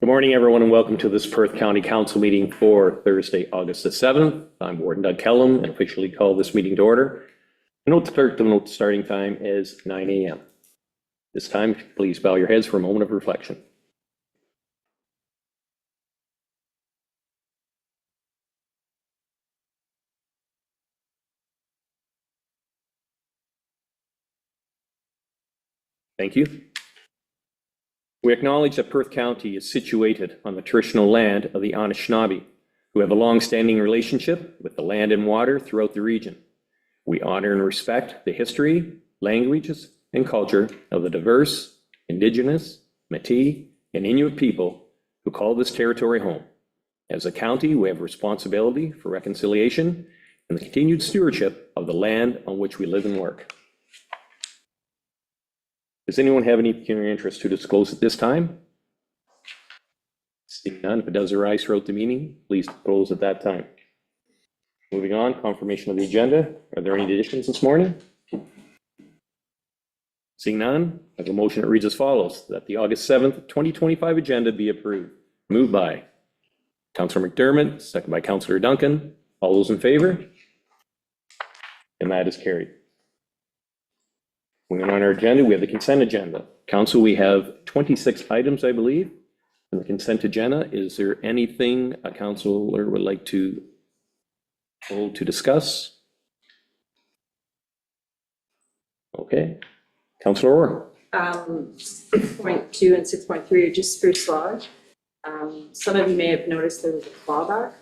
morning, everyone, and welcome to this Perth County Council meeting for Thursday, August the 7th. I'm Warden Doug Kellum and officially call this meeting to order. Note the clerk to note the starting time is 9 a.m. This time, please bow your heads for a moment of reflection. Thank you. We acknowledge that Perth County is situated on the traditional land of the Anishinaabe, who have a long-standing relationship with the land and water throughout the region. We honor and respect the history, languages, and culture of the diverse, Indigenous, Métis, and Inuit people who call this territory home. As a county, we have a responsibility for reconciliation and the continued stewardship of the land on which we live and work. Does anyone have any pecuniary interest to disclose at this time? Seeing none, if it does arise throughout the meeting, please disclose at that time. Moving on, confirmation of the agenda. Are there any additions this morning? Seeing none, I have a motion that reads as follows, that the August 7th, 2025 agenda be approved. Moved by Councillor McDermott, second by Councillor Duncan. All those in favor? And that is carried. Moving on our agenda, we have the consent agenda. Council, we have 26 items, I believe, in the consent agenda. Is there anything a councillor would like to hold to discuss? Okay. Councillor Orr. 6.2 and 6.3 are just Spruce Lodge. Some of you may have noticed there was a clawback.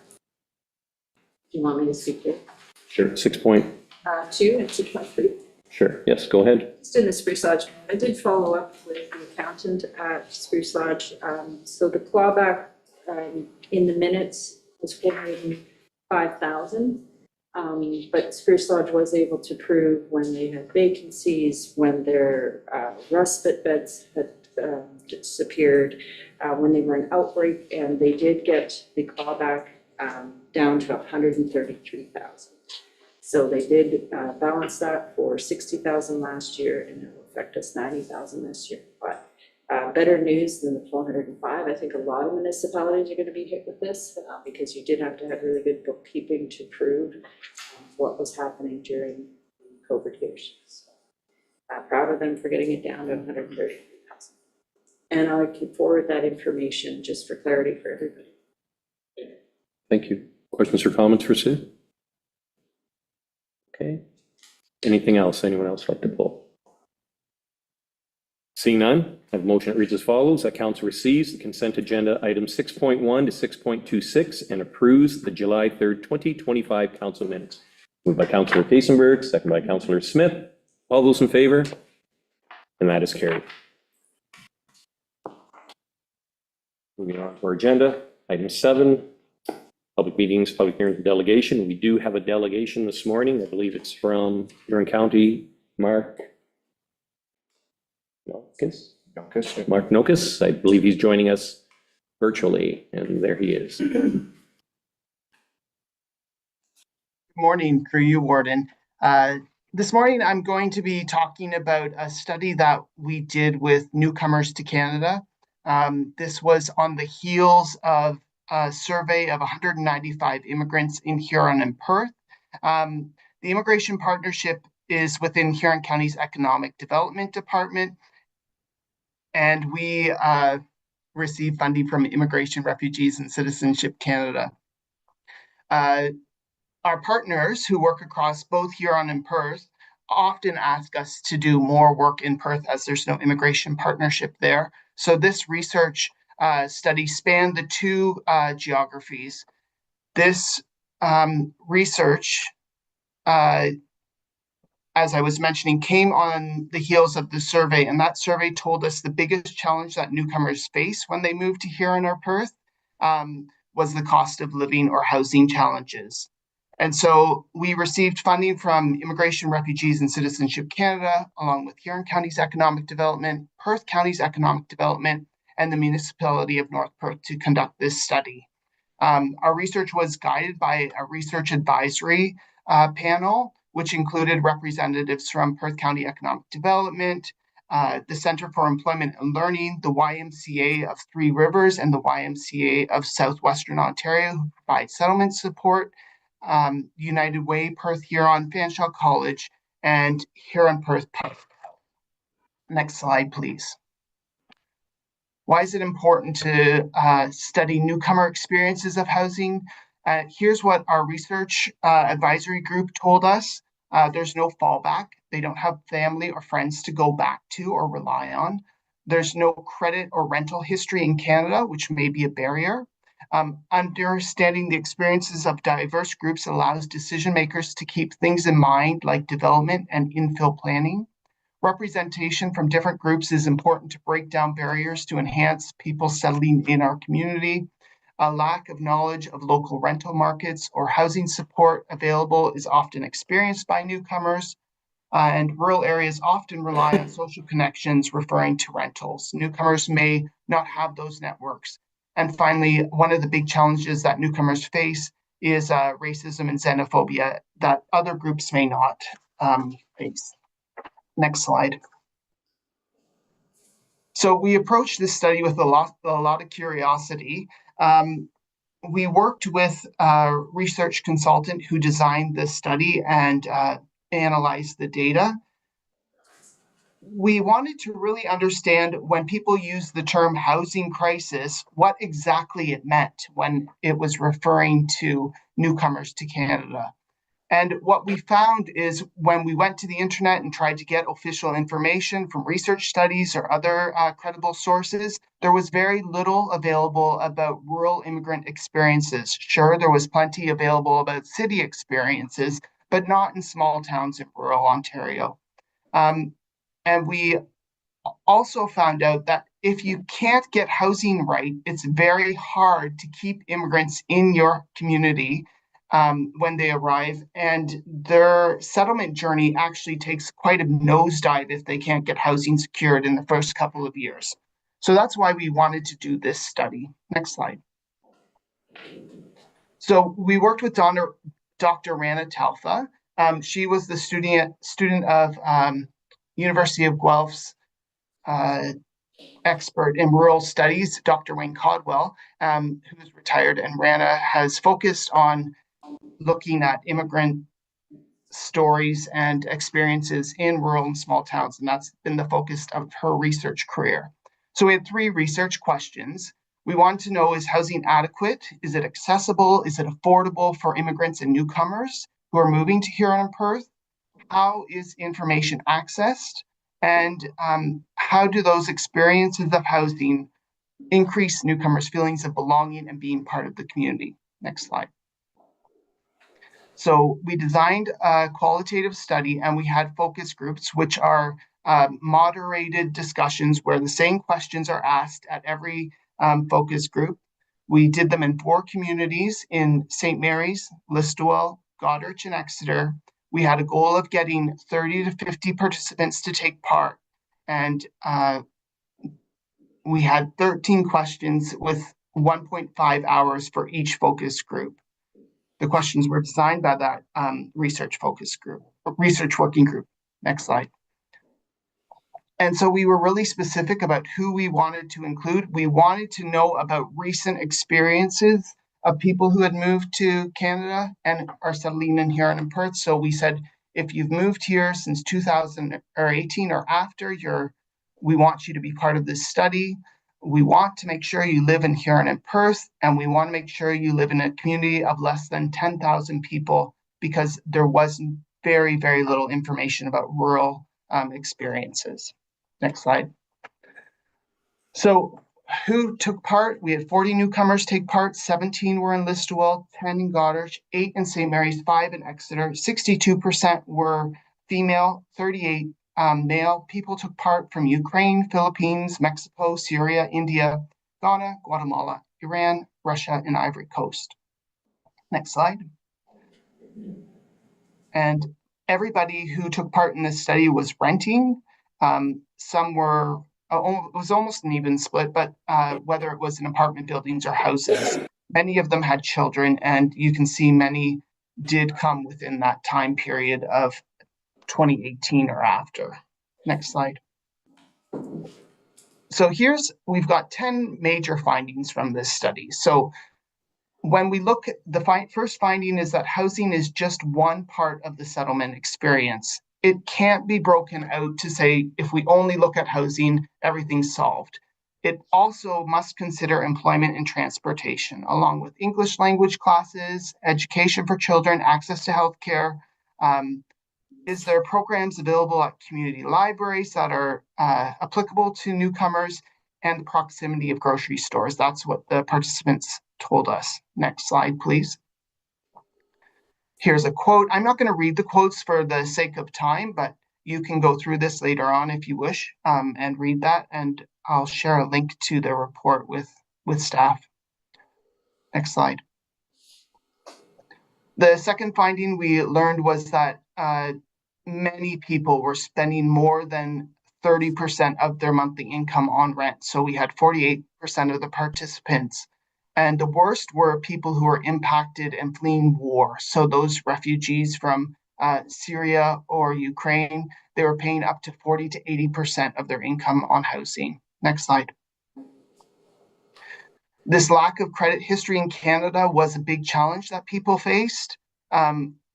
Do you want me to speak to it? Sure. 6.2 and 6.3. Sure. Yes, go ahead. Just in the Spruce Lodge. I did follow up with the accountant at Spruce Lodge. So the clawback in the minutes was 405,000. But Spruce Lodge was able to prove when they had vacancies, when their respite beds had disappeared, when they were in outbreak, and they did get the clawback down to 133,000. So they did balance that for 60,000 last year, and it will affect us 90,000 this year. But better news than the 405. I think a lot of municipalities are going to be hit with this because you did have to have really good bookkeeping to prove what was happening during COVID years. So I'm proud of them for getting it down to 133,000. And I can forward that information just for clarity for everybody. Thank you. Questions or comments for Sue? Okay. Anything else? Anyone else like to pull? Seeing none, I have a motion that reads as follows, that council receives the consent agenda items 6.1 to 6.26 and approves the July 3rd, 2025 council minutes. Moved by Councillor Kaysenberg, second by Councillor Smith. All those in favor? And that is carried. Moving on to our agenda, item 7, public meetings, public hearings, and delegation. We do have a delegation this morning. I believe it's from Huron County, Mark Nokus. Mark Nokus. I believe he's joining us virtually, and there he is. Good morning, through you, Warden. This morning, I'm going to be talking about a study that we did with newcomers to Canada. This was on the heels of a survey of 195 immigrants in Huron and Perth. The Immigration Partnership is within Huron County's Economic Development Department, and we receive funding from Immigration, Refugees, and Citizenship Canada. Our partners who work across both Huron and Perth often ask us to do more work in Perth as there's no immigration partnership there. So this research study spanned the two geographies. This research, as I was mentioning, came on the heels of the survey, and that survey told us the biggest challenge that newcomers face when they move to Huron or Perth was the cost of living or housing challenges. And so we received funding from Immigration, Refugees, and Citizenship Canada, along with Huron County's Economic Development, Perth County's Economic Development, and the Municipality of North Perth to conduct this study. Our research was guided by a research advisory panel, which included representatives from Perth County Economic Development, the Center for Employment and Learning, the YMCA of Three Rivers, and the YMCA of Southwestern Ontario, who provide settlement support, United Way, Perth Huron, Fanshawe College, and Huron Perth. Next slide, please. Why is it important to study newcomer experiences of housing? Here's what our research advisory group told us. There's no fallback. They don't have family or friends to go back to or rely on. There's no credit or rental history in Canada, which may be a barrier. Understanding the experiences of diverse groups allows decision makers to keep things in mind, like development and infill planning. Representation from different groups is important to break down barriers to enhance people settling in our community. A lack of knowledge of local rental markets or housing support available is often experienced by newcomers, and rural areas often rely on social connections referring to rentals. Newcomers may not have those networks. And finally, one of the big challenges that newcomers face is racism and xenophobia that other groups may not face. Next slide. So we approached this study with a lot of curiosity. We worked with a research consultant who designed this study and analyzed the data. We wanted to really understand, when people use the term housing crisis, what exactly it meant when it was referring to newcomers to Canada. And what we found is, when we went to the internet and tried to get official information from research studies or other credible sources, there was very little available about rural immigrant experiences. Sure, there was plenty available about city experiences, but not in small towns in rural Ontario. And we also found out that if you can't get housing right, it's very hard to keep immigrants in your community when they arrive, and their settlement journey actually takes quite a nosedive if they can't get housing secured in the first couple of years. So that's why we wanted to do this study. Next slide. So we worked with Dr. Rana Talfa. She was the student of University of Guelph's expert in rural studies, Dr. Wayne Codwell, who is retired, and Rana has focused on looking at immigrant stories and experiences in rural and small towns, and that's been the focus of her research career. So we had 3 research questions. We wanted to know, is housing adequate? Is it accessible? Is it affordable for immigrants and newcomers who are moving to Huron and Perth? How is information accessed? And how do those experiences of housing increase newcomers' feelings of belonging and being part of the community? Next slide. So we designed a qualitative study, and we had focus groups, which are moderated discussions where the same questions are asked at every focus group. We did them in 4 communities in St. Mary's, Listowel, Goderich, and Exeter. We had a goal of getting 30 to 50 participants to take part, and we had 13 questions with 1.5 hours for each focus group. The questions were designed by that research working group. Next slide. And so we were really specific about who we wanted to include. We wanted to know about recent experiences of people who had moved to Canada and are settling in Huron and Perth. So we said, if you've moved here since 2018 or after, we want you to be part of this study. We want to make sure you live in Huron and Perth, and we want to make sure you live in a community of less than 10,000 people, because there was very, very little information about rural experiences. Next slide. So who took part? We had 40 newcomers take part. 17 were in Listowel, 10 in Goderich, 8 in St. Mary's, 5 in Exeter. 62% were female, 38 male. People took part from Ukraine, Philippines, Mexico, Syria, India, Ghana, Guatemala, Iran, Russia, and Ivory Coast. Next slide. And everybody who took part in this study was renting. Some were, it was almost an even split, but whether it was in apartment buildings or houses, many of them had children, and you can see many did come within that time period of 2018 or after. Next slide. So we've got 10 major findings from this study. So when we look at the first finding is that housing is just one part of the settlement experience. It can't be broken out to say, if we only look at housing, everything's solved. It also must consider employment and transportation, along with English language classes, education for children, access to healthcare. Is there programs available at community libraries that are applicable to newcomers, and the proximity of grocery stores? That's what the participants told us. Next slide, please. Here's a quote. I'm not going to read the quotes for the sake of time, but you can go through this later on if you wish and read that, and I'll share a link to the report with staff. Next slide. The second finding we learned was that many people were spending more than 30% of their monthly income on rent. So we had 48% of the participants. And the worst were people who were impacted and fleeing war. So those refugees from Syria or Ukraine, they were paying up to 40 to 80% of their income on housing. Next slide. This lack of credit history in Canada was a big challenge that people faced.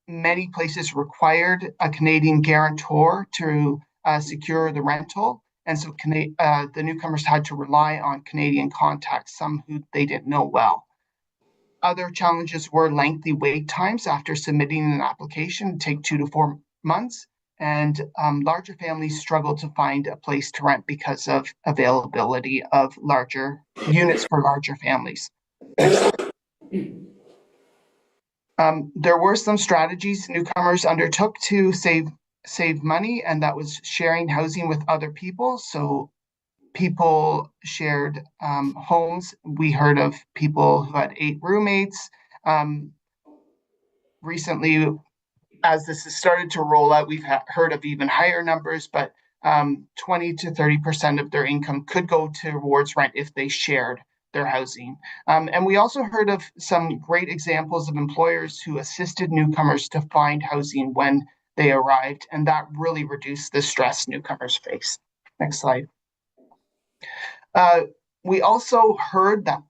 Many places required a Canadian guarantor to secure the rental. And so the newcomers had to rely on Canadian contacts, some who they didn't know well. Other challenges were lengthy wait times after submitting an application, take 2 to 4 months. And larger families struggle to find a place to rent because of availability of larger units for larger families. There were some strategies newcomers undertook to save money, and that was sharing housing with other people. So people shared homes. We heard of people who had 8 roommates. Recently, as this has started to roll out, we've heard of even higher numbers, but 20 to 30% of their income could go towards rent if they shared their housing. And we also heard of some great examples of employers who assisted newcomers to find housing when they arrived, and that really reduced the stress newcomers face. Next slide. We also heard that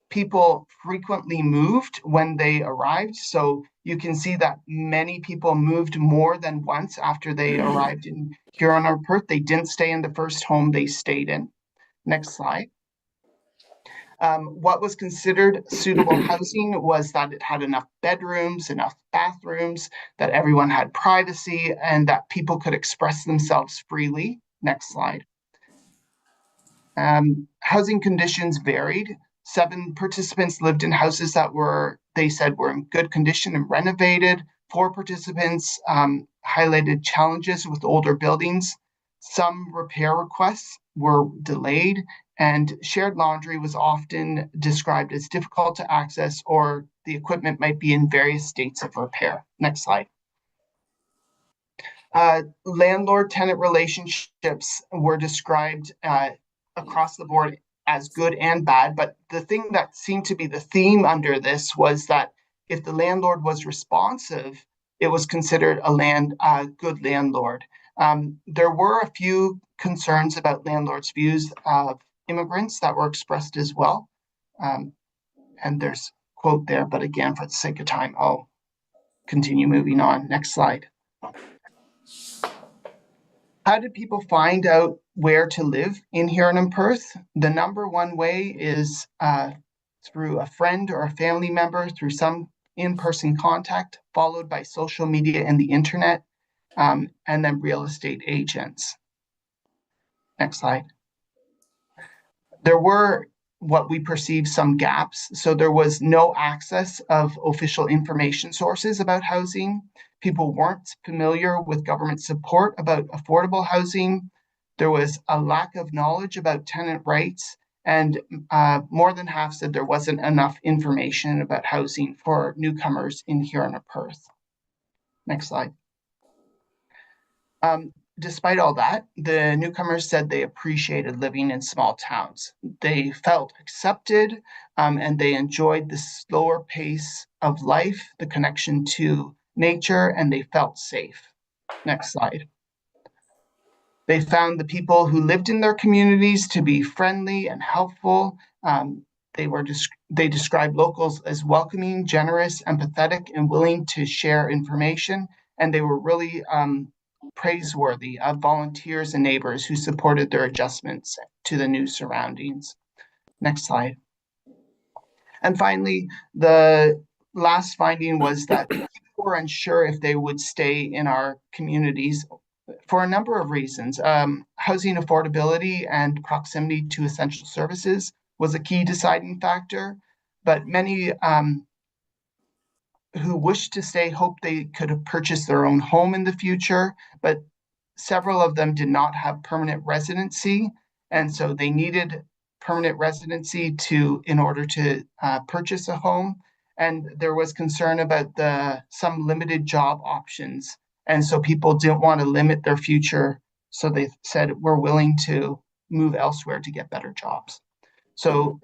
people frequently moved when they arrived. So you can see that many people moved more than once after they arrived in Huron or Perth. They didn't stay in the first home they stayed in. Next slide. What was considered suitable housing was that it had enough bedrooms, enough bathrooms, that everyone had privacy, and that people could express themselves freely. Next slide. Housing conditions varied. 7 participants lived in houses that they said were in good condition and renovated. 4 participants highlighted challenges with older buildings. Some repair requests were delayed, and shared laundry was often described as difficult to access, or the equipment might be in various states of repair. Next slide. Landlord-tenant relationships were described across the board as good and bad, but the thing that seemed to be the theme under this was that if the landlord was responsive, it was considered a good landlord. There were a few concerns about landlords' views of immigrants that were expressed as well. And there's a quote there, but again, for the sake of time, I'll continue moving on. Next slide. How did people find out where to live in Huron and Perth? The number one way is through a friend or a family member, through some in-person contact, followed by social media and the internet, and then real estate agents. Next slide. There were what we perceive some gaps. So there was no access of official information sources about housing. People weren't familiar with government support about affordable housing. There was a lack of knowledge about tenant rights, and more than half said there wasn't enough information about housing for newcomers in Huron or Perth. Next slide. Despite all that, the newcomers said they appreciated living in small towns. They felt accepted, and they enjoyed the slower pace of life, the connection to nature, and they felt safe. Next slide. They found the people who lived in their communities to be friendly and helpful. They described locals as welcoming, generous, empathetic, and willing to share information. And they were really praiseworthy of volunteers and neighbors who supported their adjustments to the new surroundings. Next slide. And finally, the last finding was that people were unsure if they would stay in our communities for a number of reasons. Housing affordability and proximity to essential services was a key deciding factor, but many who wished to stay hoped they could have purchased their own home in the future, but several of them did not have permanent residency, and so they needed permanent residency in order to purchase a home. And there was concern about some limited job options, and so people didn't want to limit their future. So they said we're willing to move elsewhere to get better jobs. So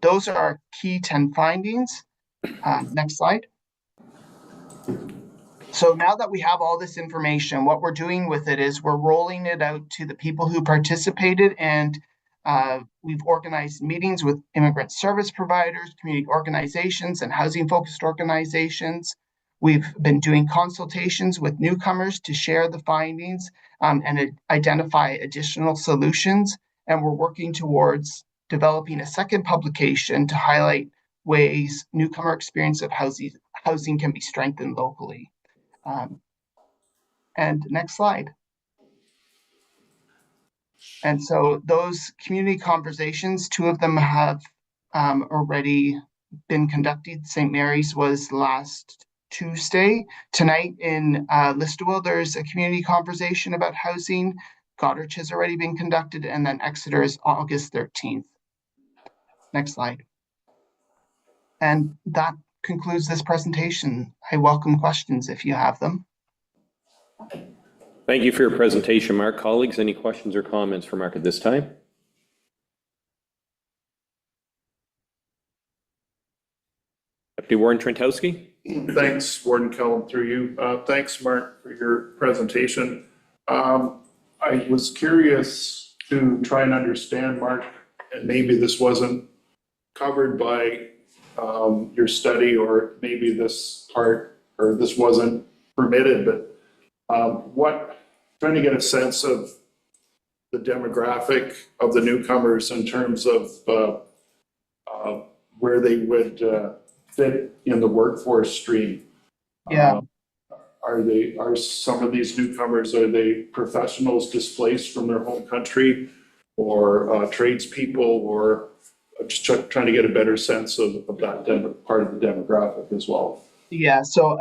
those are our key 10 findings. Next slide. So now that we have all this information, what we're doing with it is we're rolling it out to the people who participated, and we've organized meetings with immigrant service providers, community organizations, and housing-focused organizations. We've been doing consultations with newcomers to share the findings and identify additional solutions. And we're working towards developing a second publication to highlight ways newcomer experience of housing can be strengthened locally. And next slide. And so those community conversations, 2 of them have already been conducted. St. Mary's was last Tuesday. Tonight in Listowel, there's a community conversation about housing. Goderich has already been conducted, and then Exeter is August 13th. Next slide. And that concludes this presentation. I welcome questions if you have them. Thank you for your presentation, Mark. Colleagues, any questions or comments for Mark at this time? Deputy Warden Trentowski. Thanks, Warden Kellum, through you. Thanks, Mark, for your presentation. I was curious to try and understand, Mark, and maybe this wasn't covered by your study, or maybe this part, or this wasn't permitted, but trying to get a sense of the demographic of the newcomers in terms of where they would fit in the workforce stream. Yeah. Are some of these newcomers, are they professionals displaced from their home country, or tradespeople, or just trying to get a better sense of that part of the demographic as well? Yeah, so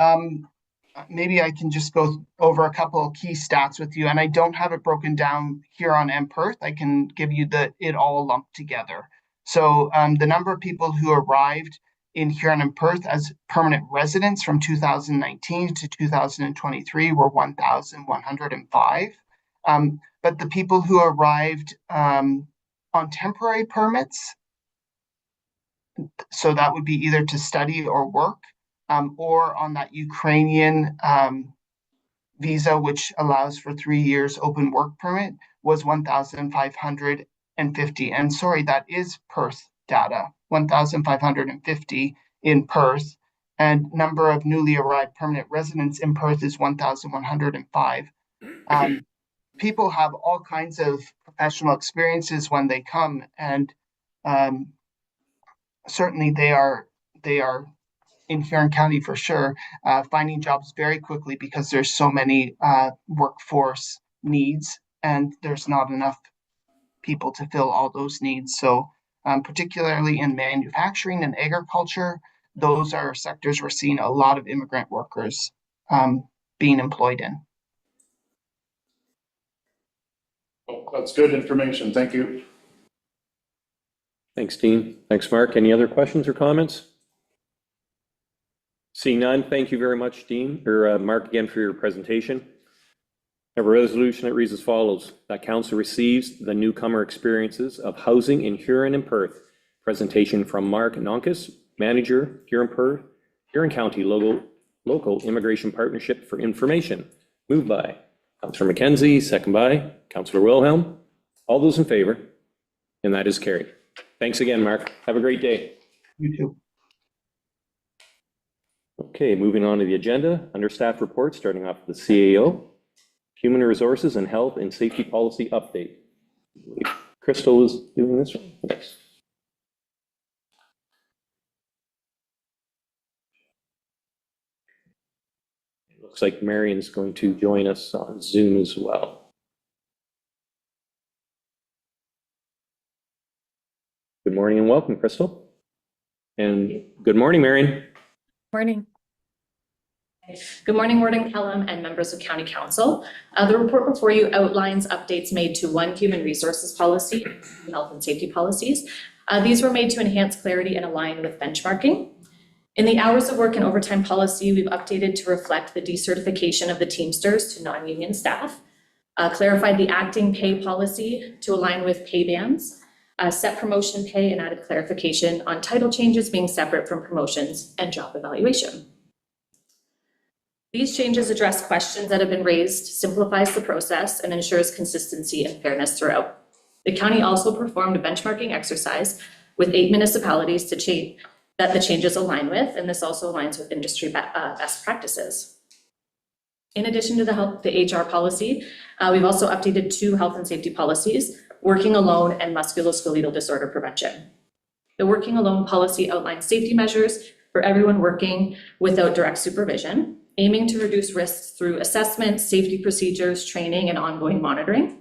maybe I can just go over a couple of key stats with you, and I don't have it broken down here on Perth. I can give you it all lumped together. So the number of people who arrived in Huron and Perth as permanent residents from 2019 to 2023 were 1,105. But the people who arrived on temporary permits, so that would be either to study or work, or on that Ukrainian visa, which allows for 3 years open work permit, was 1,550. And sorry, that is Perth data, 1,550 in Perth. And number of newly arrived permanent residents in Perth is 1,105. People have all kinds of professional experiences when they come, and certainly they are in Huron County for sure, finding jobs very quickly because there's so many workforce needs, and there's not enough people to fill all those needs. So particularly in manufacturing and agriculture, those are sectors we're seeing a lot of immigrant workers being employed in. Oh, that's good information. Thank you. Thanks, Dean. Thanks, Mark. Any other questions or comments? Seeing none, thank you very much, Dean, or Mark, again for your presentation. I have a resolution that reads as follows: that Council receives the newcomer experiences of housing in Huron and Perth. Presentation from Mark Nonkus, Manager, Huron County Local Immigration Partnership, for information. Moved by Councillor McKenzie, second by Councillor Wilhelm. All those in favor? And that is carried. Thanks again, Mark. Have a great day. You too. Okay, moving on to the agenda, under staff reports, starting off with the CAO, Human Resources and Health and Safety Policy Update. Crystal is doing this one. Yes. It looks like Marion's going to join us on Zoom as well. Good morning and welcome, Crystal. And good morning, Marion. Morning. Good morning, Warden Kellum and members of County Council. The report before you outlines updates made to one human resources policy, health and safety policies. These were made to enhance clarity and align with benchmarking. In the hours of work and overtime policy, we've updated to reflect the decertification of the Teamsters to non-union staff, clarified the acting pay policy to align with pay bands, set promotion pay and added clarification on title changes being separate from promotions and job evaluation. These changes address questions that have been raised, simplifies the process, and ensures consistency and fairness throughout. The county also performed a benchmarking exercise with 8 municipalities that the changes align with, and this also aligns with industry best practices. In addition to the HR policy, we've also updated 2 health and safety policies, working alone and musculoskeletal disorder prevention. The working alone policy outlines safety measures for everyone working without direct supervision, aiming to reduce risks through assessment, safety procedures, training, and ongoing monitoring.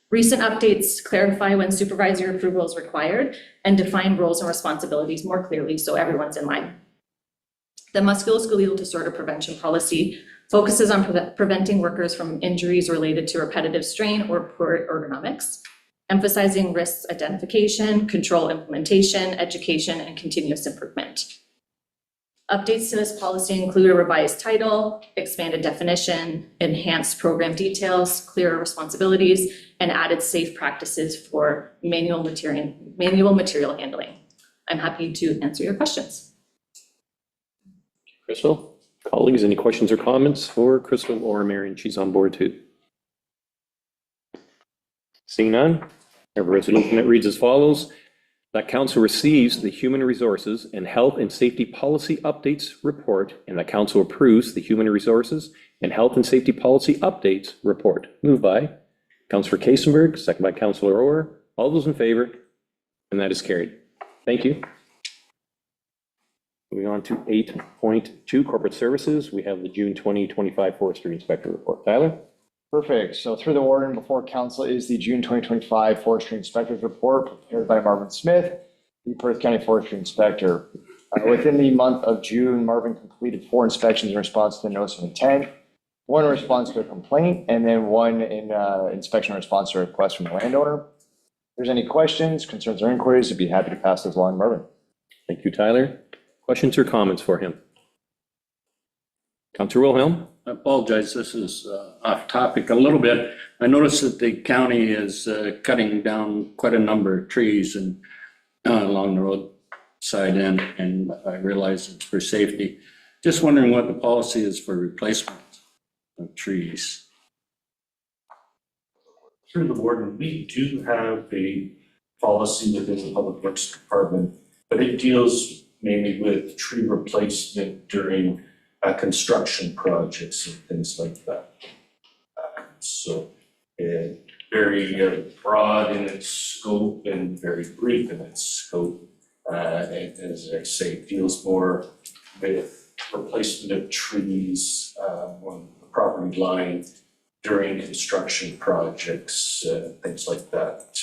Recent updates clarify when supervisory approval is required and define roles and responsibilities more clearly so everyone's in line. The musculoskeletal disorder prevention policy focuses on preventing workers from injuries related to repetitive strain or poor ergonomics, emphasizing risks identification, control implementation, education, and continuous improvement. Updates to this policy include a revised title, expanded definition, enhanced program details, clearer responsibilities, and added safe practices for manual material handling. I'm happy to answer your questions. Crystal, colleagues, any questions or comments for Crystal or Marion? She's on board too. Seeing none, I have a resolution that reads as follows. That Council receives the Human Resources and Health and Safety Policy Updates Report, and that Council approves the Human Resources and Health and Safety Policy Updates Report. Moved by Councillor Kasenberg, second by Councillor Orr. All those in favor? And that is carried. Thank you. Moving on to 8.2 Corporate Services, we have the June 2025 Forestry Inspector Report. Tyler? Perfect. So through the warden before council is the June 2025 Forestry Inspector's Report prepared by Marvin Smith, the Perth County Forestry Inspector. Within the month of June, Marvin completed 4 inspections in response to the notice of intent, 1 in response to a complaint, and then 1 in inspection in response to a request from the landowner. If there's any questions, concerns, or inquiries, I'd be happy to pass those along, Marvin. Thank you, Tyler. Questions or comments for him? Councillor Wilhelm? I apologize, this is off topic a little bit. I noticed that the county is cutting down quite a number of trees and along the roadside end, and I realize it's for safety. Just wondering what the policy is for replacement of trees. Through the warden, we do have a policy within the Public Works Department, but it deals mainly with tree replacement during construction projects and things like that. So very broad in its scope and very brief in its scope. And as I say, it deals more with replacement of trees on the property line during construction projects, things like that.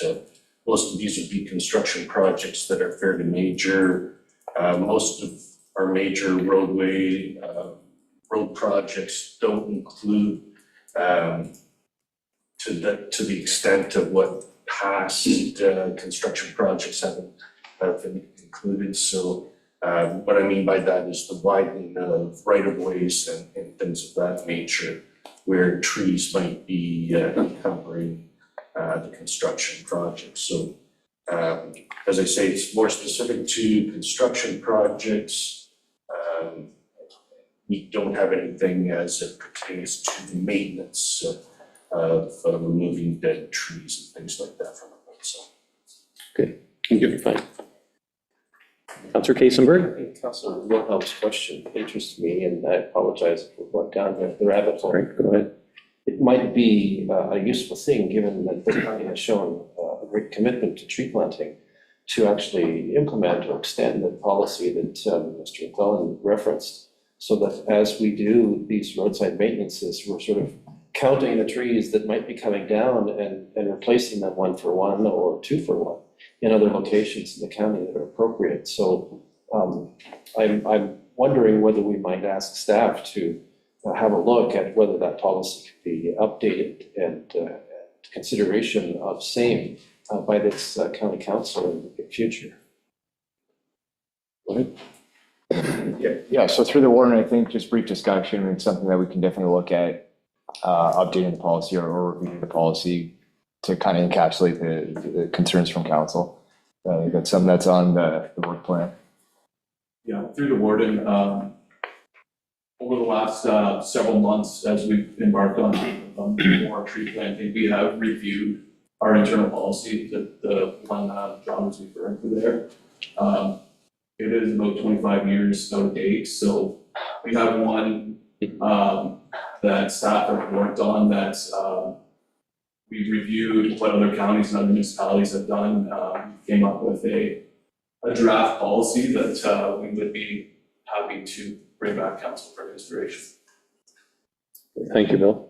Most of these would be construction projects that are fairly major. Most of our major road projects don't include to the extent of what past construction projects have been included. So what I mean by that is the widening of right-of-ways and things of that nature, where trees might be encumbering the construction project. So as I say, it's more specific to construction projects. We don't have anything as it pertains to the maintenance of removing dead trees and things like that from it, so. Good. You're fine. Councillor Kasenberg? I think Councillor Wilhelm's question interests me, and I apologize if we're going down the rabbit hole. All right, go ahead. It might be a useful thing, given that the county has shown a great commitment to tree planting, to actually implement or extend the policy that Mr. McClellan referenced, so that as we do these roadside maintenances, we're sort of counting the trees that might be coming down and replacing them 1 for 1 or 2 for 1 in other locations in the county that are appropriate. So I'm wondering whether we might ask staff to have a look at whether that policy could be updated and consideration of same by this county council in the future. Go ahead. Yeah, so through the warden, I think just brief discussion, it's something that we can definitely look at, updating the policy or reviewing the policy to kind of encapsulate the concerns from council. I think that's something that's on the work plan. Yeah, through the warden, over the last several months, as we've embarked on more tree planting, we have reviewed our internal policy, the one John was referring to there. It is about 25 years out of date, so we have one that staff have worked on that we've reviewed what other counties and other municipalities have done, came up with a draft policy that we would be happy to bring back council for consideration. Thank you, Bill.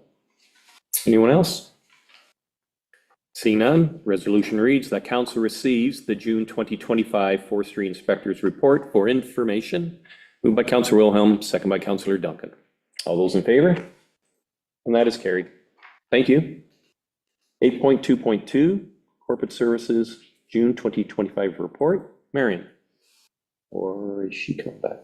Anyone else? Seeing none, resolution reads that council receives the June 2025 Forestry Inspector's Report for information. Moved by Councillor Wilhelm, second by Councillor Duncan. All those in favor? And that is carried. Thank you. 8.2.2, Corporate Services, June 2025 Report. Marion, or is she coming back?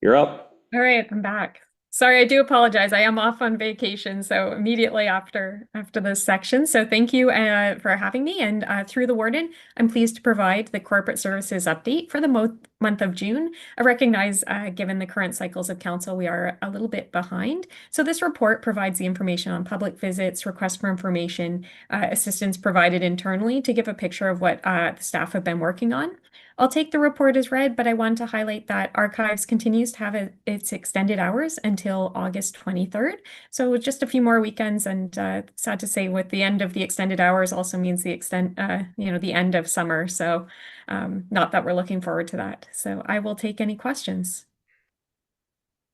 You're up. All right, I'm back. Sorry, I do apologize. I am off on vacation, so immediately after this section. So thank you for having me. And through the warden, I'm pleased to provide the corporate services update for the month of June. I recognize, given the current cycles of council, we are a little bit behind. So this report provides the information on public visits, requests for information, assistance provided internally to give a picture of what the staff have been working on. I'll take the report as read, but I want to highlight that Archives continues to have its extended hours until August 23rd. So just a few more weekends, and sad to say, with the end of the extended hours also means the the end of summer. So not that we're looking forward to that. So I will take any questions.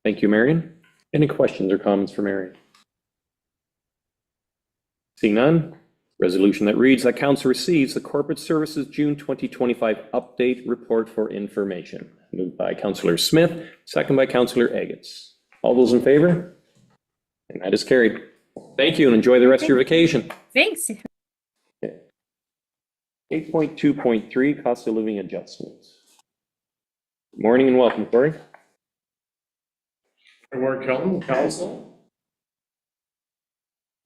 Thank you, Marion. Any questions or comments for Marion? Seeing none, resolution that reads that council receives the Corporate Services June 2025 Update Report for information. Moved by Councillor Smith, second by Councillor Eggets. All those in favor? And that is carried. Thank you, and enjoy the rest of your vacation. Thanks. 8.2.3, Cost of Living Adjustments. Good morning and welcome, Corey. Warren Kelton, Council.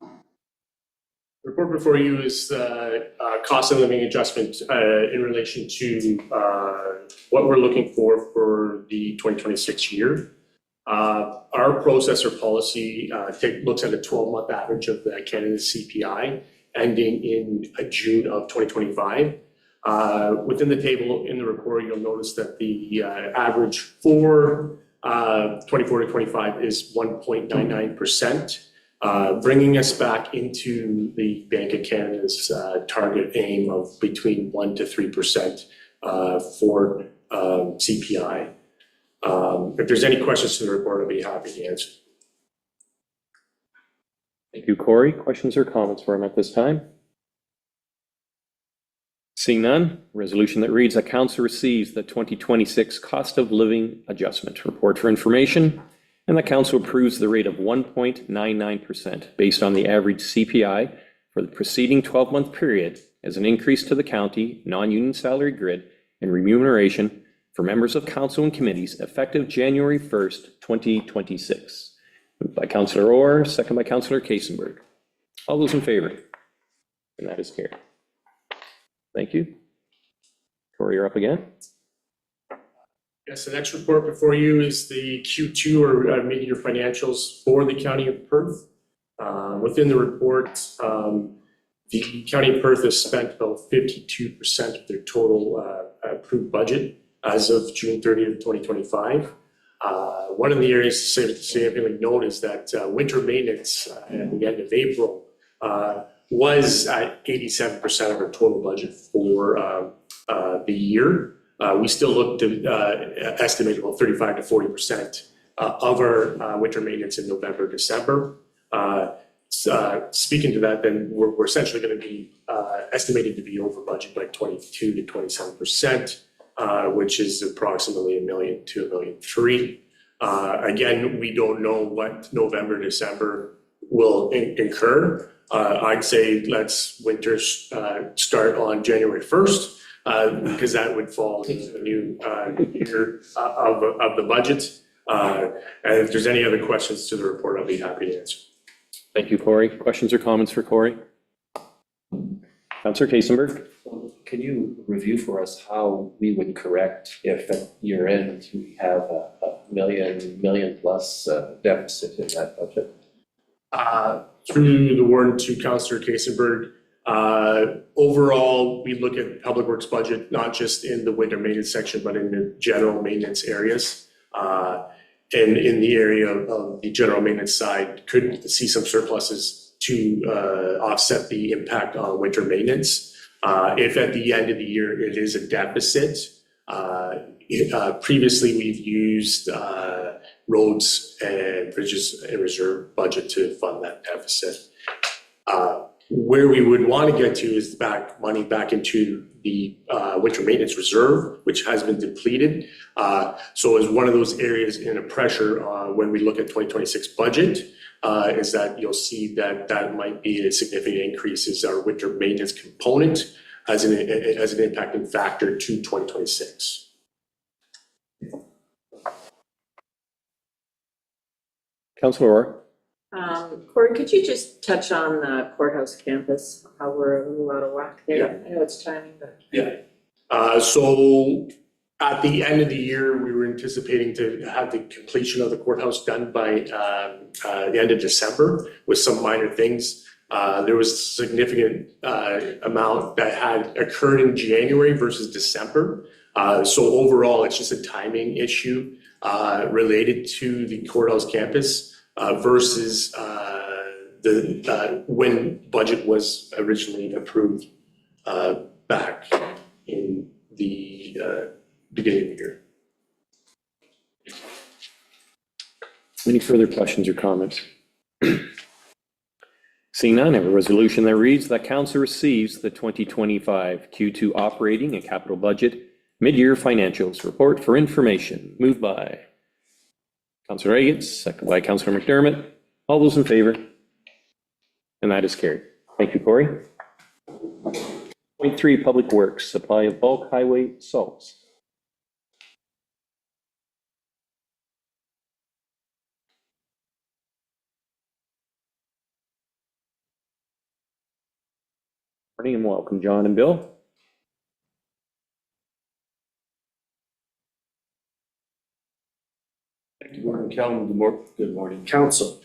The report before you is the cost of living adjustment in relation to what we're looking for the 2026 year. Our process or policy looks at a 12-month average of the Canada's CPI ending in June of 2025. Within the table in the report, you'll notice that the average for 24 to 25 is 1.99%. Bringing us back into the Bank of Canada's target aim of between 1 to 3% for CPI. If there's any questions to the report, I'll be happy to answer. Thank you, Corey. Questions or comments for him at this time? Seeing none, resolution that reads that council receives the 2026 Cost of Living Adjustment Report for information, and the council approves the rate of 1.99% based on the average CPI for the preceding 12-month period as an increase to the county non-union salary grid and remuneration for members of council and committees effective January 1st, 2026. Moved by Councillor Orr, second by Councillor Kasenberg. All those in favor? And that is carried. Thank you. Corey, you're up again. Yes, the next report before you is the Q2 or mid-year financials for the County of Perth. Within the report, the County of Perth has spent about 52% of their total approved budget as of June 30th, 2025. One of the areas to significantly note is that winter maintenance at the end of April was at 87% of our total budget for the year. We still look to estimate about 35 to 40% of our winter maintenance in November, December. Speaking to that, then we're essentially going to be estimated to be over budget by 22 to 27%, which is approximately $1 million to $1.3 million. Again, we don't know what November, December will incur. I'd say let's winter start on January 1st. Because that would fall into the new year of the budget. And if there's any other questions to the report, I'll be happy to answer. Thank you, Corey. Questions or comments for Corey? Councillor Kasenberg. Can you review for us how we would correct if at year end we have a million plus deficit in that budget? Through the warden to Councillor Kasenberg, overall, we look at public works budget, not just in the winter maintenance section, but in the general maintenance areas. And in the area of the general maintenance side, could see some surpluses to offset the impact on winter maintenance. If at the end of the year it is a deficit, previously we've used roads and bridges and reserve budget to fund that deficit. Where we would want to get to is money back into the winter maintenance reserve, which has been depleted. So as one of those areas in a pressure when we look at 2026 budget, is that you'll see that might be a significant increase is our winter maintenance component as an impacting factor to 2026. Councillor Orr. Corey, could you just touch on the courthouse campus, how we're a little out of whack there? I know it's timing, but. Yeah. So at the end of the year, we were anticipating to have the completion of the courthouse done by the end of December with some minor things. There was a significant amount that had occurred in January versus December. So overall, it's just a timing issue related to the courthouse campus. Versus when budget was originally approved back in the beginning of the year. Any further questions or comments? Seeing none, I have a resolution that reads that council receives the 2025 Q2 operating and capital budget mid-year financials report for information. Moved by Councillor Higgins, second by Councillor McDermott. All those in favor? And that is carried. Thank you, Corey. Point 3, Public Works, supply of bulk highway salts. Morning and welcome, John and Bill. Good morning, Calvin. Good morning, Council.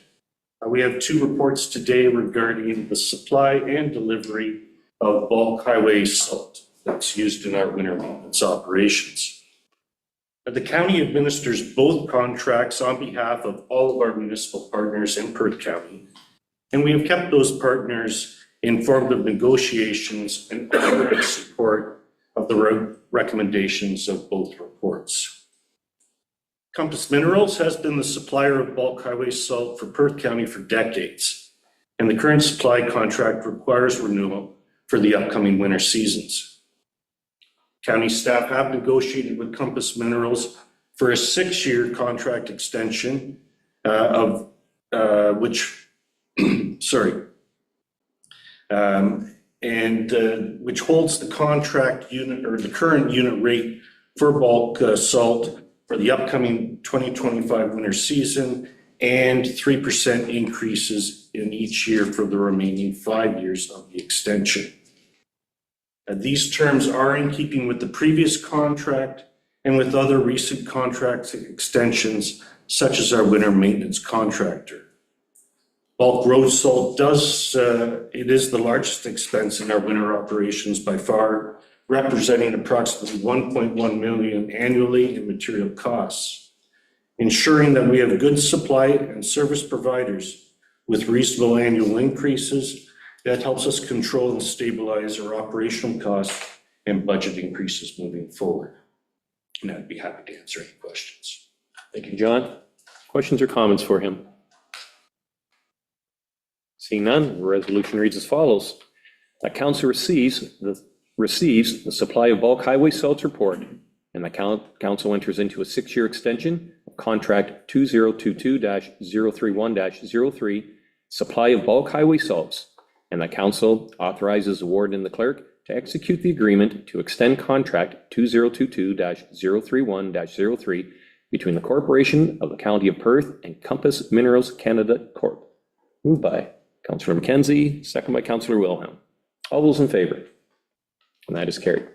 We have two reports today regarding the supply and delivery of bulk highway salt that's used in our winter maintenance operations. The county administers both contracts on behalf of all of our municipal partners in Perth County, and we have kept those partners informed of negotiations and overall support of the recommendations of both reports. Compass Minerals has been the supplier of bulk highway salt for Perth County for decades, and the current supply contract requires renewal for the upcoming winter seasons. County staff have negotiated with Compass Minerals for a 6-year contract extension which holds the contract unit or the current unit rate for bulk salt for the upcoming 2025 winter season and 3% increases in each year for the remaining 5 years of the extension. These terms are in keeping with the previous contract and with other recent contract extensions, such as our winter maintenance contractor. Bulk road salt it is the largest expense in our winter operations by far, representing approximately 1.1 million annually in material costs. Ensuring that we have good supply and service providers with reasonable annual increases, that helps us control and stabilize our operational costs and budget increases moving forward. And I'd be happy to answer any questions. Thank you, John. Questions or comments for him? Seeing none, the resolution reads as follows. That council receives the supply of bulk highway salts report, and the council enters into a 6-year extension of contract 2022-031-03, supply of bulk highway salts, and the council authorizes the warden and the clerk to execute the agreement to extend contract 2022-031-03 between the Corporation of the County of Perth and Compass Minerals Canada Corp. Moved by Councillor McKenzie, second by Councillor Wilhelm. All those in favor? And that is carried.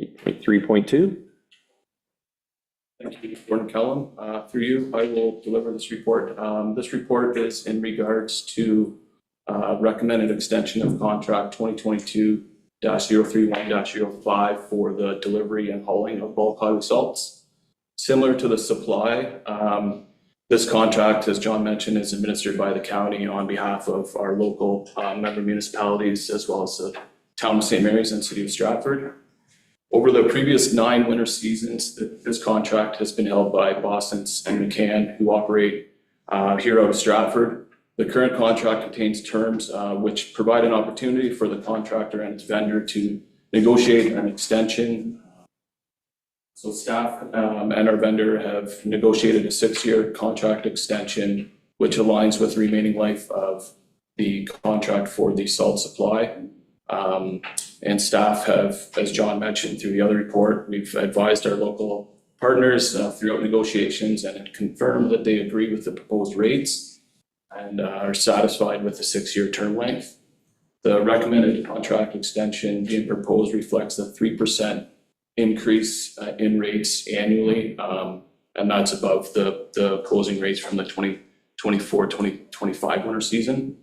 8.3.2. Thank you, Gordon Kellum. Through you, I will deliver this report. This report is in regards to recommended extension of contract 2022-031-05 for the delivery and hauling of bulk highway salts. Similar to the supply, this contract, as John mentioned, is administered by the county on behalf of our local member municipalities, as well as the town of St. Mary's and city of Stratford. Over the previous 9 winter seasons, this contract has been held by Boston's and McCann, who operate here out of Stratford. The current contract contains terms which provide an opportunity for the contractor and its vendor to negotiate an extension. So staff and our vendor have negotiated a 6-year contract extension, which aligns with the remaining life of the contract for the salt supply. And staff have, as John mentioned through the other report, we've advised our local partners throughout negotiations and confirmed that they agree with the proposed rates and are satisfied with the 6-year term length. The recommended contract extension being proposed reflects a 3% increase in rates annually, and that's above the closing rates from the 2024-2025 winter season.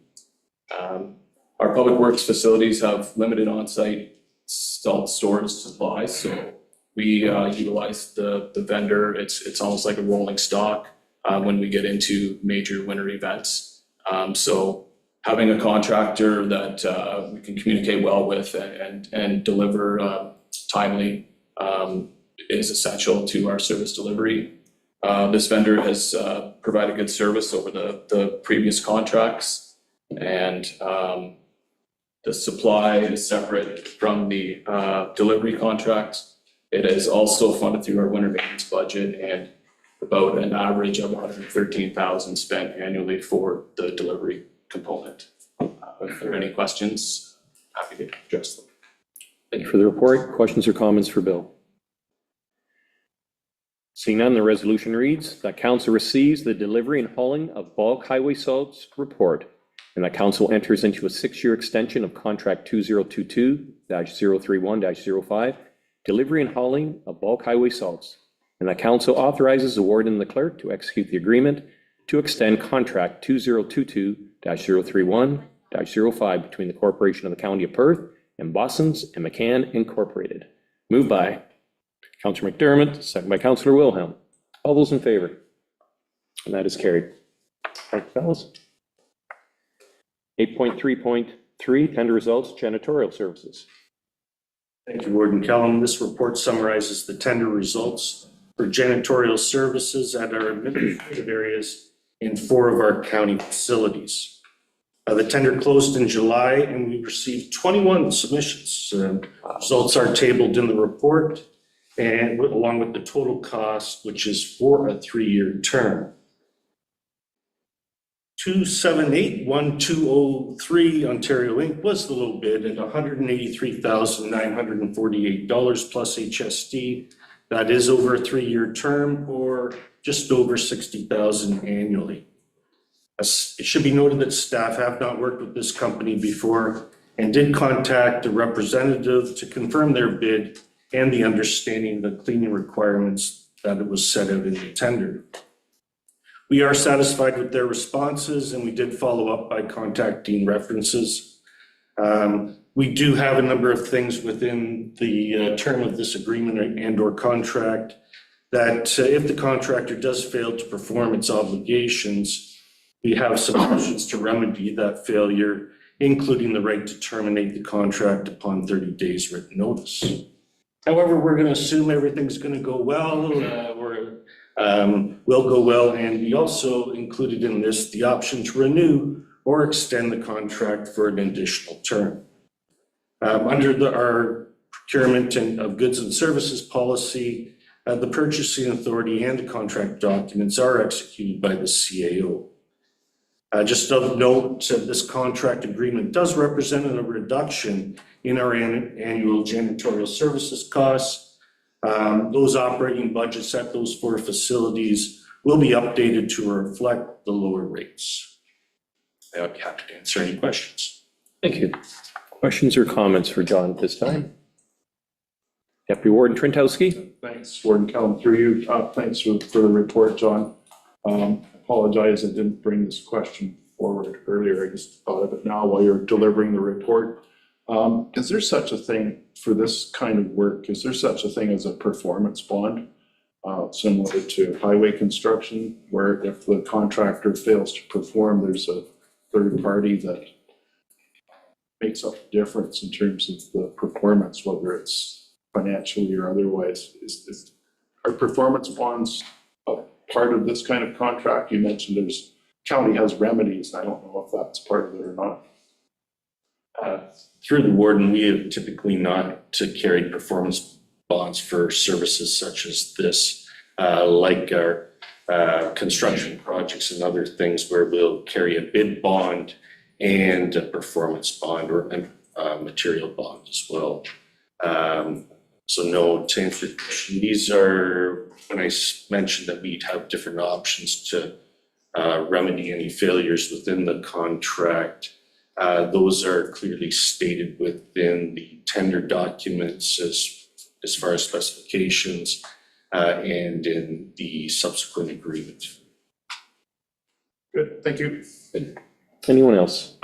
Our public works facilities have limited on-site salt storage supplies, so we utilize the vendor. It's almost like a rolling stock when we get into major winter events. So having a contractor that we can communicate well with and deliver timely is essential to our service delivery. This vendor has provided good service over the previous contracts, and the supply is separate from the delivery contracts. It is also funded through our winter maintenance budget and about an average of $113,000 spent annually for the delivery component. If there are any questions, happy to address them. Thank you for the report. Questions or comments for Bill? Seeing none, the resolution reads that council receives the delivery and hauling of bulk highway salts report, and that council enters into a 6-year extension of contract 2022-031-05, delivery and hauling of bulk highway salts, and that council authorizes the warden and the clerk to execute the agreement to extend contract 2022-031-05 between the Corporation of the County of Perth and Boston's and McCann Incorporated. Moved by Councillor McDermott, second by Councillor Wilhelm. All those in favor? And that is carried. Thank you, fellas. 8.3.3, tender results, janitorial services. Thank you, Warden Kellum. This report summarizes the tender results for janitorial services at our administrative areas in 4 of our county facilities. The tender closed in July and we received 21 submissions. Results are tabled in the report and along with the total cost, which is for a 3-year term. 2781203 Ontario Inc. was the low bid at $183,948 plus HST. That is over a 3-year term or just over $60,000 annually. It should be noted that staff have not worked with this company before and did contact a representative to confirm their bid and the understanding of the cleaning requirements that it was set out in the tender. We are satisfied with their responses, and we did follow up by contacting references. We do have a number of things within the term of this agreement and/or contract that if the contractor does fail to perform its obligations, we have some options to remedy that failure, including the right to terminate the contract upon 30 days written notice. However, we're going to assume everything's going to go well, will go well, and we also included in this the option to renew or extend the contract for an additional term. Under our procurement of goods and services policy, the purchasing authority and the contract documents are executed by the CAO. Just of note, this contract agreement does represent a reduction in our annual janitorial services costs. Those operating budgets at those 4 facilities will be updated to reflect the lower rates. I'll be happy to answer any questions. Thank you. Questions or comments for John at this time? Deputy Warden Trentowski? Thanks, Warden Kellum, through you. Thanks for the report, John. Apologize, I didn't bring this question forward earlier. I just thought of it now while you're delivering the report. Is there such a thing for this kind of work? Is there such a thing as a performance bond, similar to highway construction, where if the contractor fails to perform, there's a third party that makes up the difference in terms of the performance, whether it's financially or otherwise? Are performance bonds a part of this kind of contract? You mentioned there's county has remedies. I don't know if that's part of it or not. Through the warden, we have typically not carried performance bonds for services such as this, like our construction projects and other things where we'll carry a bid bond and a performance bond or a material bond as well. So no, to answer your question, these are, when I mentioned that we'd have different options to remedy any failures within the contract, those are clearly stated within the tender documents as far as specifications and in the subsequent agreement. Good, thank you. Anyone else?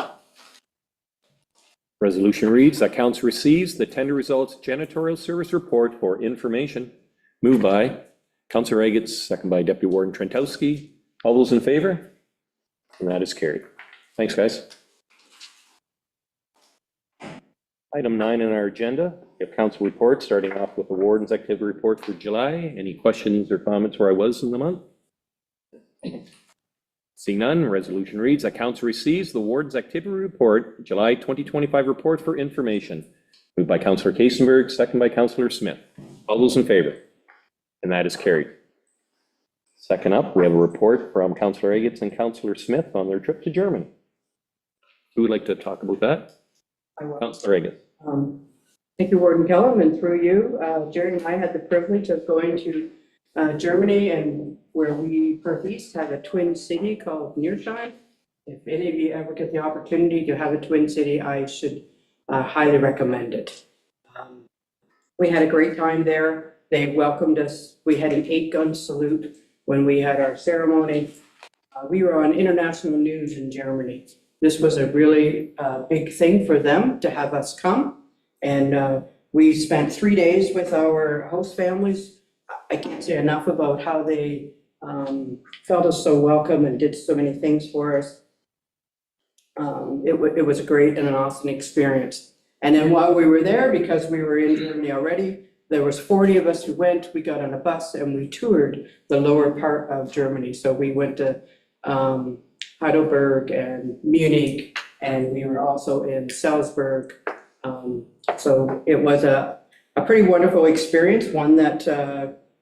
Resolution reads that council receives the tender results janitorial service report for information. Moved by Councillor Agates, second by Deputy Warden Trentowski. All those in favor? And that is carried. Thanks, guys. Item 9 on our agenda, we have council reports, starting off with the warden's activity report for July. Any questions or comments where I was in the month? Seeing none, resolution reads that council receives the warden's activity report, July 2025 report for information. Moved by Councillor Kasenberg, second by Councillor Smith. All those in favor? And that is carried. Second up, we have a report from Councillor Agates and Councillor Smith on their trip to Germany. Who would like to talk about that? I will. Councillor Agates. Thank you, Warden Kellum, and through you, Jerry and I had the privilege of going to Germany, and where we, Perth East, have a twin city called Neersheim. If any of you ever get the opportunity to have a twin city, I should highly recommend it. We had a great time there. They welcomed us. We had an 8-gun salute when we had our ceremony. We were on international news in Germany. This was a really big thing for them to have us come. And we spent 3 days with our host families. I can't say enough about how they felt us so welcome and did so many things for us. It was a great and an awesome experience. And then while we were there, because we were in Germany already, there was 40 of us who went. We got on a bus and we toured the lower part of Germany. So we went to Heidelberg and Munich, and we were also in Salzburg. So it was a pretty wonderful experience, one that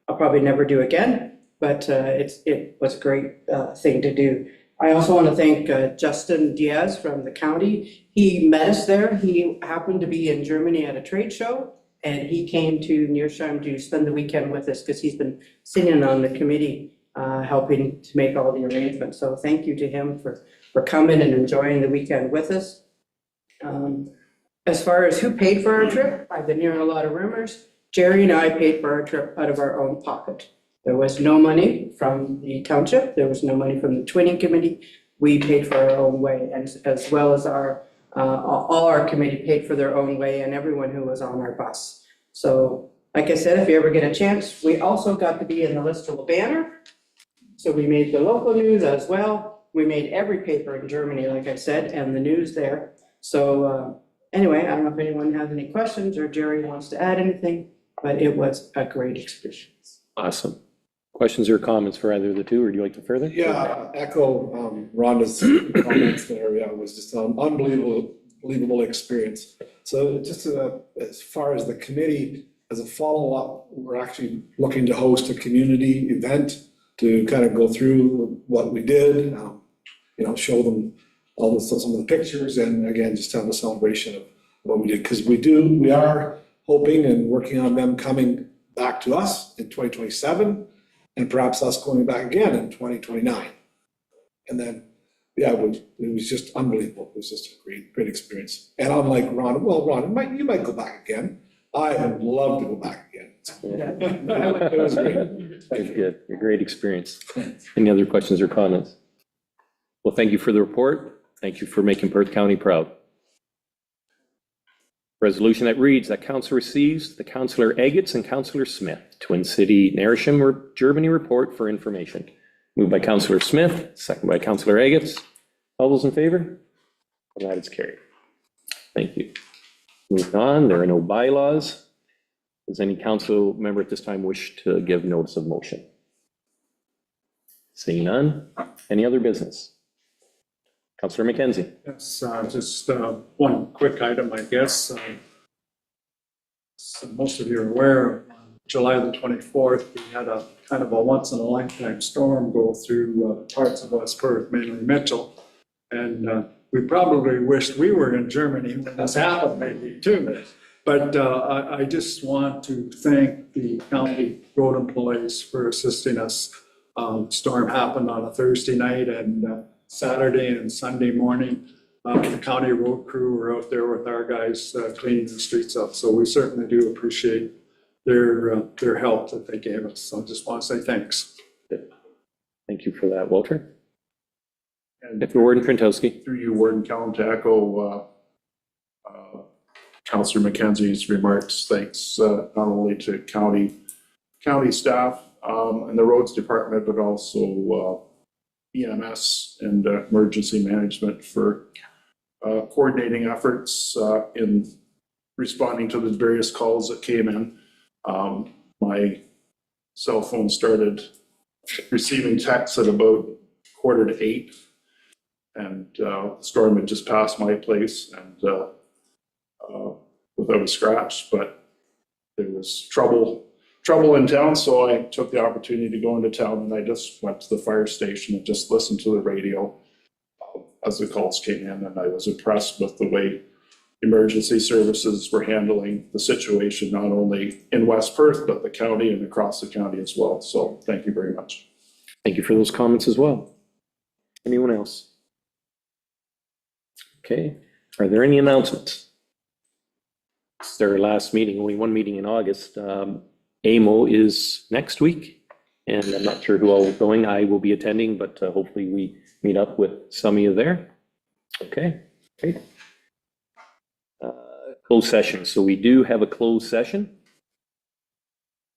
I'll probably never do again, but it was a great thing to do. I also want to thank Justin Diaz from the county. He met us there. He happened to be in Germany at a trade show, and he came to Neersheim to spend the weekend with us because he's been sitting on the committee helping to make all the arrangements. So thank you to him for coming and enjoying the weekend with us. As far as who paid for our trip, I've been hearing a lot of rumors. Jerry and I paid for our trip out of our own pocket. There was no money from the township, there was no money from the twinning committee. We paid for our own way, and as well as all our committee paid for their own way, and everyone who was on our bus. So, like I said, if you ever get a chance, we also got to be in the Listowel Banner. So we made the local news as well. We made every paper in Germany, like I said, and the news there. So anyway, I don't know if anyone has any questions or Jerry wants to add anything, but it was a great experience. Awesome. Questions or comments for either of the two, or do you like to further? Yeah, echo Rhonda's comments there. Yeah, it was just an unbelievable experience. So just as far as the committee, as a follow-up, we're actually looking to host a community event to kind of go through what we did, show them some of the pictures, and again, just have a celebration of what we did. Because we are hoping and working on them coming back to us in 2027, and perhaps us going back again in 2029. And then, yeah, it was just unbelievable. It was just a great experience. And unlike Ron, you might go back again. I would love to go back again. It was great. That's good. A great experience. Any other questions or comments? Well, thank you for the report. Thank you for making Perth County proud. Resolution that reads that council receives the Councillor Agats and Councillor Smith Twin City Narisham Germany report for information. Moved by Councillor Smith, second by Councillor Agats. All those in favor? And that is carried. Thank you. Moving on, there are no bylaws. Does any council member at this time wish to give notice of motion? Seeing none. Any other business? Councillor McKenzie. Yes, just one quick item, I guess. So most of you are aware, on July the 24th, we had a kind of a once-in-a-lifetime storm go through parts of West Perth, mainly Mitchell. And we probably wished we were in Germany when this happened, maybe too. But I just want to thank the county road employees for assisting us. Storm happened on a Thursday night, and Saturday and Sunday morning, the county road crew were out there with our guys cleaning the streets up. So we certainly do appreciate their help that they gave us. So I just want to say thanks. Thank you for that, Walter. And If the Warden Krentowski. through you, Warden Kellum, to echo Councillor McKenzie's remarks, thanks not only to county staff and the roads department, but also EMS and emergency management for coordinating efforts in responding to the various calls that came in. My cell phone started receiving texts at about 7:45, and the storm had just passed my place, and without a scratch, but there was trouble in town, so I took the opportunity to go into town, and I just went to the fire station and just listened to the radio as the calls came in, and I was impressed with the way emergency services were handling the situation, not only in West Perth, but the county and across the county as well. So thank you very much. Thank you for those comments as well. Anyone else? Okay, are there any announcements? It's their last meeting, only one meeting in August. AMO is next week, and I'm not sure who all is going. I will be attending, but hopefully we meet up with some of you there. Okay, great. Closed session. So we do have a closed session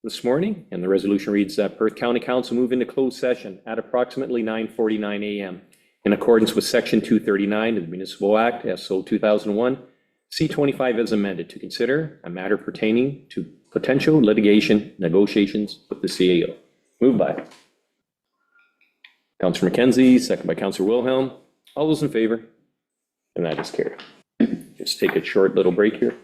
this morning, and the resolution reads that Perth County Council move into closed session at approximately 9:49 a.m. in accordance with Section 239 of the Municipal Act, SO 2001, C25 as amended, to consider a matter pertaining to potential litigation negotiations with the CAO. Moved by Councillor McKenzie, second by Councillor Wilhelm. All those in favor? And that is carried. Just take a short little break here.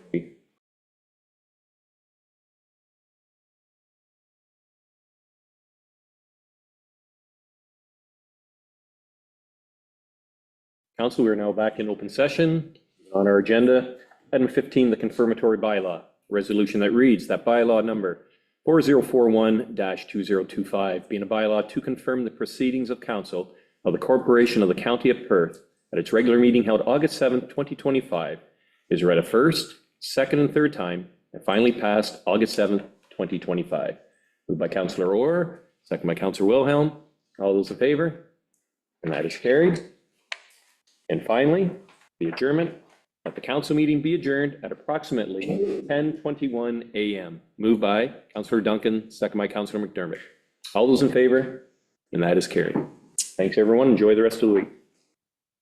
Council, we are now back in open session. On our agenda, item 15, the confirmatory bylaw. Resolution that reads that bylaw number 4041-2025 being a bylaw to confirm the proceedings of council of the Corporation of the County of Perth at its regular meeting held August 7th, 2025 is read a first, second, and third time and finally passed August 7th, 2025. Moved by Councillor Orr, second by Councillor Wilhelm. All those in favor? And that is carried. And finally, the adjournment. Let the council meeting be adjourned at approximately 10:21 a.m. Moved by Councillor Duncan, second by Councillor McDermott. All those in favor? And that is carried. Thanks, everyone. Enjoy the rest of the week.